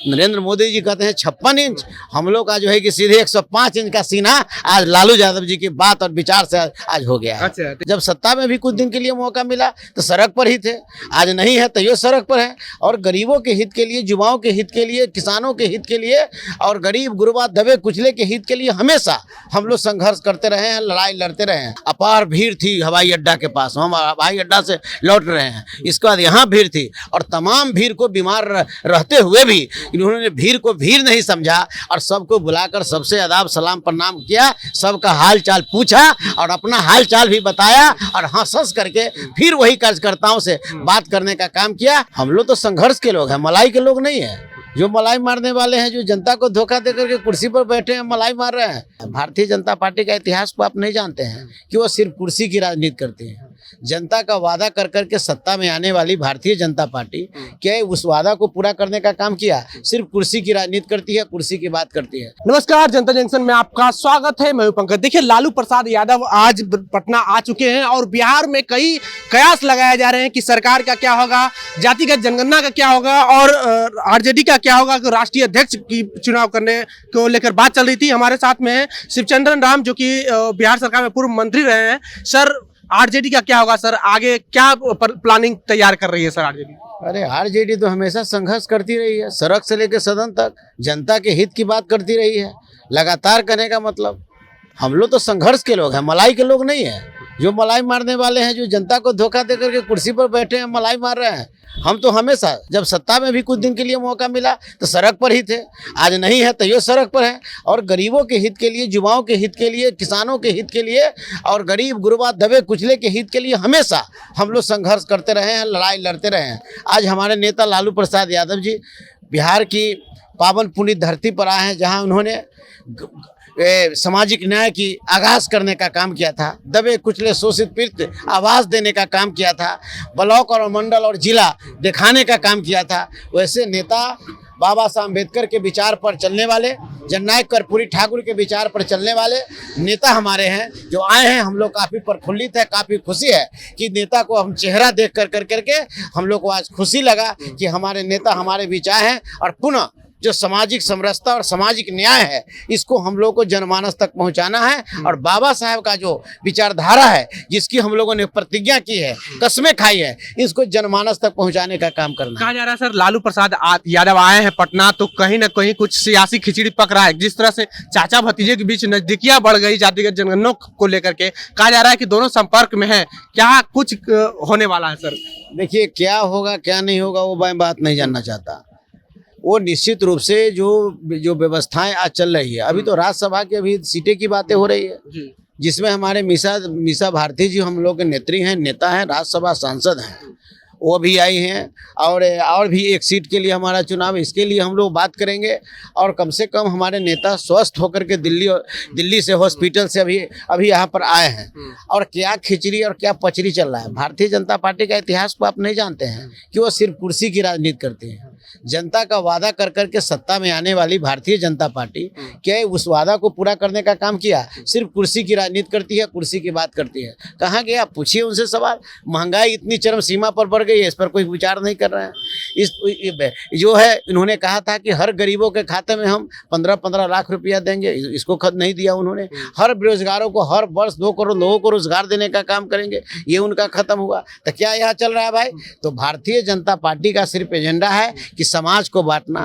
नरेंद्र मोदी जी कहते हैं 56 इंच, हम लोग का जो है कि सीधे 105 इंच का सीना आज लालू यादव जी की बात और विचार से आज हो गया है। अच्छा, जब सत्ता में भी कुछ दिन के लिए मौका मिला तो सड़क पर ही थे, आज नहीं है तो ये सड़क पर है। और गरीबों के हित के लिए, युवाओं के हित के लिए, किसानों के हित के लिए और गरीब गुरबा दबे कुचले के हित के लिए हमेशा हम लोग संघर्ष करते रहे हैं, लड़ाई लड़ते रहे हैं। अपार भीड़ थी हवाई अड्डा के पास, हम हवाई अड्डा से लौट रहे हैं, इसके बाद यहाँ भीड़ थी और तमाम भीड़ को बीमार रहते हुए भी इन्होंने भीड़ को भीड़ नहीं समझा और सबको बुलाकर सबसे अदाब सलाम प्रणाम किया, सबका हाल चाल पूछा और अपना हाल चाल भी बताया और हंस करके फिर वही कार्यकर्ताओं से बात करने का काम किया। हम लोग तो संघर्ष के लोग हैं, मलाई के लोग नहीं है जो मलाई मारने वाले हैं, जो जनता को धोखा देकर के कुर्सी पर बैठे हैं, मलाई मार रहे हैं। भारतीय जनता पार्टी का इतिहास को आप नहीं जानते हैं कि वो सिर्फ कुर्सी की राजनीति करती है। जनता का वादा कर करके सत्ता में आने वाली भारतीय जनता पार्टी क्या उस वादा को पूरा करने का काम किया? सिर्फ कुर्सी की राजनीति करती है, कुर्सी की बात करती है। नमस्कार, जनता जंक्शन में आपका स्वागत है। मैं हूं पंकज। देखिए, लालू प्रसाद यादव आज पटना आ चुके हैं और बिहार में कई कयास लगाए जा रहे हैं कि सरकार का क्या होगा, जातिगत जनगणना का क्या होगा और आरजेडी का क्या होगा। राष्ट्रीय अध्यक्ष की चुनाव करने को लेकर बात चल रही थी। हमारे साथ में है शिवचंद्रन राम, जो कि बिहार सरकार में पूर्व मंत्री रहे हैं। सर, आरजेडी का क्या होगा? सर, आगे क्या प्लानिंग तैयार कर रही है सर आरजेडी? अरे आरजेडी तो हमेशा संघर्ष करती रही है, सड़क से लेकर सदन तक जनता के हित की बात करती रही है लगातार। करने का मतलब हम लोग तो संघर्ष के लोग हैं, मलाई के लोग नहीं है जो मलाई मारने वाले हैं, जो जनता को धोखा देकर के कुर्सी पर बैठे हैं, मलाई मार रहे हैं। हम तो हमेशा जब सत्ता में भी कुछ दिन के लिए मौका मिला तो सड़क पर ही थे, आज नहीं है तो ये सड़क पर है। और गरीबों के हित के लिए, युवाओं के हित के लिए, किसानों के हित के लिए और गरीब गुरबा दबे कुचले के हित के लिए हमेशा हम लोग संघर्ष करते रहे हैं, लड़ाई लड़ते रहे हैं। आज हमारे नेता लालू प्रसाद यादव जी बिहार की पावन पुनीत धरती पर आए हैं, जहाँ उन्होंने सामाजिक न्याय की आगाज करने का काम किया था, दबे कुचले शोषित पीड़ित आवाज़ देने का काम किया था, ब्लॉक और मंडल और जिला दिखाने का काम किया था। वैसे नेता बाबा साहब अम्बेडकर के विचार पर चलने वाले, जननायक कर्पूरी ठाकुर के विचार पर चलने वाले नेता हमारे हैं जो आए हैं। हम लोग काफ़ी प्रफुल्लित है, काफ़ी खुशी है कि नेता को हम चेहरा देख कर करके हम लोग को आज खुशी लगा कि हमारे नेता हमारे बीच आए हैं और पुनः जो सामाजिक समरसता और सामाजिक न्याय है इसको हम लोग को जनमानस तक पहुंचाना है। और बाबा साहब का जो विचारधारा है, जिसकी हम लोगों ने प्रतिज्ञा की है, कस्में खाई है, इसको जनमानस तक पहुंचाने का काम करना। कहा जा रहा है सर, लालू प्रसाद यादव आए हैं पटना तो कहीं ना कहीं कुछ सियासी खिचड़ी पक रहा है। जिस तरह से चाचा भतीजे के बीच नजदीकियां बढ़ गई जातिगत जनगणना को लेकर के, कहा जा रहा है कि दोनों संपर्क में है। क्या कुछ होने वाला है सर? देखिए, क्या होगा क्या नहीं होगा वो मैं बात नहीं जानना चाहता। वो निश्चित रूप से जो व्यवस्थाएं आज चल रही है, अभी तो राज्यसभा की अभी सीटें की बातें हो रही है, जिसमें हमारे मीसा भारती जी हम लोग के नेत्री हैं, नेता हैं, राज्यसभा सांसद हैं, वो भी आई हैं। और भी एक सीट के लिए हमारा चुनाव, इसके लिए हम लोग बात करेंगे। और कम से कम हमारे नेता स्वस्थ होकर के दिल्ली से हॉस्पिटल से अभी यहाँ पर आए हैं। और क्या खिचड़ी और क्या पचड़ी चल रहा है। भारतीय जनता पार्टी का इतिहास को आप नहीं जानते हैं कि वो सिर्फ कुर्सी की राजनीति करती है। जनता का वादा कर करके सत्ता में आने वाली भारतीय जनता पार्टी क्या उस वादा को पूरा करने का काम किया? सिर्फ कुर्सी की राजनीति करती है, कुर्सी की बात करती है। कहाँ गया? पूछिए उनसे सवाल। महंगाई इतनी चरम सीमा पर बढ़ गई है, इस पर कोई विचार नहीं कर रहे हैं। इस जो है, इन्होंने कहा था कि हर गरीबों के खाते में हम 15-15 लाख रुपया देंगे, इसको खत नहीं दिया उन्होंने। हर बेरोजगारों को हर वर्ष 2 करोड़ लोगों को रोजगार देने का काम करेंगे, ये उनका खत्म हुआ। तो क्या यहाँ चल रहा है भाई? तो भारतीय जनता पार्टी का सिर्फ एजेंडा है कि समाज को बांटना,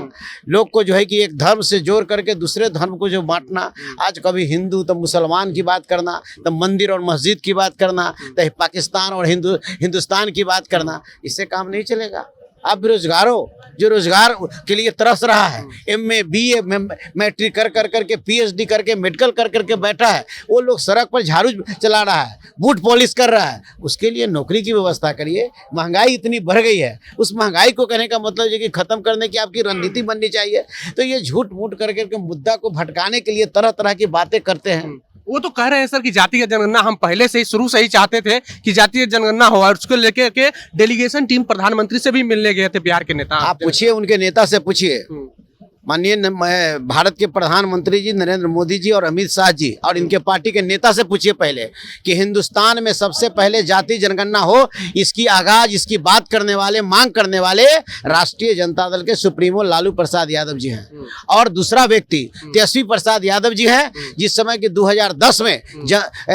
लोग को जो है कि एक धर्म से जोड़ करके दूसरे धर्म को जो बांटना। आज कभी हिंदू तो मुसलमान की बात करना, तो मंदिर और मस्जिद की बात करना, तो पाकिस्तान और हिंदुस्तान की बात करना, इससे काम नहीं चलेगा। आप बेरोजगारों जो रोजगार के लिए तरस रहा है, MA BA मैट्रिक कर करके PhD करके मेडिकल कर करके बैठा है, वो लोग सड़क पर झाड़ू चला रहा है, बूट पॉलिश कर रहा है, उसके लिए नौकरी की व्यवस्था करिए। महंगाई इतनी बढ़ गई है, उस महंगाई को कहने का मतलब है कि खत्म करने की आपकी रणनीति बननी चाहिए। तो ये झूठ मूठ कर करके मुद्दा को भटकाने के लिए तरह तरह की बातें करते हैं। वो तो कह रहे हैं सर कि जातिगत जनगणना हम पहले से ही शुरू से ही चाहते थे कि जातिगत जनगणना हो, और उसको लेकर के डेलीगेशन टीम प्रधानमंत्री से भी मिलने गए थे बिहार के नेता। आप पूछिए, उनके नेता से पूछिए, माननीय भारत के प्रधानमंत्री जी नरेंद्र मोदी जी और अमित शाह जी और इनके पार्टी के नेता से पूछिए पहले कि हिंदुस्तान में सबसे पहले जाति जनगणना हो, इसकी आगाज, इसकी बात करने वाले, मांग करने वाले राष्ट्रीय जनता दल के सुप्रीमो लालू प्रसाद यादव जी हैं। और दूसरा व्यक्ति तेजस्वी प्रसाद यादव जी हैं, जिस समय कि 2010 में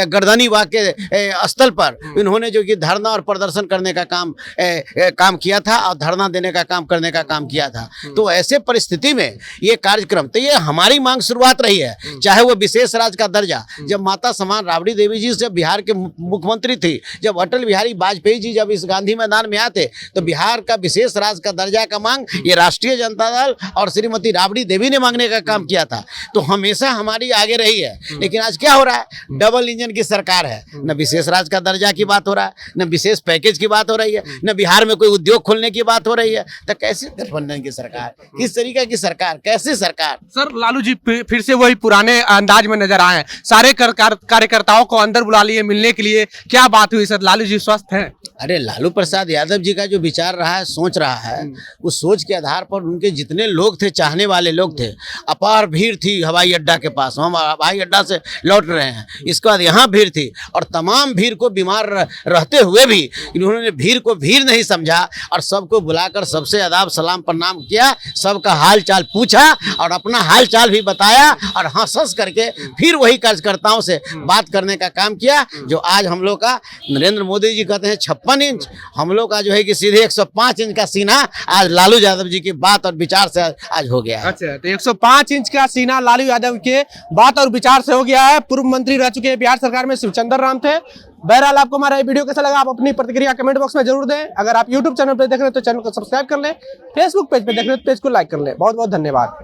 गर्दनी बाग के स्थल पर इन्होंने जो कि धरना और प्रदर्शन करने का काम किया था और धरना देने का काम करने का काम किया था। तो ऐसे परिस्थिति में ये कार्यक्रम, तो ये हमारी मांग शुरुआत रही है, चाहे वो विशेष राज्य का दर्जा, जब माता समान राबड़ी देवी जी जब बिहार के मुख्यमंत्री थी, जब अटल बिहारी वाजपेयी जी जब इस गांधी मैदान में आते तो बिहार का विशेष राज्य का दर्जा का मांग ये राष्ट्रीय जनता दल और श्रीमती राबड़ी देवी ने मांगने का काम किया था। तो हमेशा हमारी आगे रही है। लेकिन आज क्या हो रहा है, डबल इंजन की सरकार है, न विशेष राज्य का दर्जा की बात हो रहा है, न विशेष पैकेज की बात हो रही है, न बिहार में कोई उद्योग खोलने की बात हो रही है। तो कैसे गठबंधन की सरकार, किस तरीके की सरकार, कैसे सरकार? सर लालू जी फिर से वही पुराने अंदाज में नजर आए, सारे कार्यकर्ताओं को अंदर बुला लिए मिलने के लिए। क्या बात हुई सर, लालू जी स्वस्थ हैं? अरे लालू प्रसाद यादव जी का जो विचार रहा है, सोच रहा है, उस सोच के आधार पर उनके जितने लोग थे, चाहने वाले लोग थे, अपार भीड़ थी हवाई अड्डा के पास। हम हवाई अड्डा से लौट रहे हैं, इसके बाद यहाँ भीड़ थी और तमाम भीड़ को बीमार रहते हुए भी इन्होंने भीड़ को भीड़ नहीं समझा और सबको बुलाकर सबसे आदाब सलाम प्रणाम किया, सबका हाल चाल पूछा और अपना हाल चाल भी बताया और हंस करके फिर वही कार्यकर्ताओं से बात करने का काम किया। जो आज हम लोग का नरेंद्र मोदी जी कहते हैं 56 इंच, हम लोग का जो है कि सीधे 105 इंच का सीना आज लालू यादव जी की बात और विचार से आज हो गया है। अच्छा, तो 105 इंच का सीना लालू यादव के बात और विचार से हो गया है। पूर्व मंत्री रह चुके हैं बिहार सरकार में, शिवचंद्र राम थे। बहरहाल आपको हमारा ये वीडियो कैसा लगा, आप अपनी प्रतिक्रिया कमेंट बॉक्स में जरूर दें। अगर आप यूट्यूब चैनल पर देख रहे हैं तो चैनल को सब्सक्राइब कर लें, फेसबुक पेज पे देख रहे हैं तो पेज को लाइक कर लें। बहुत बहुत धन्यवाद।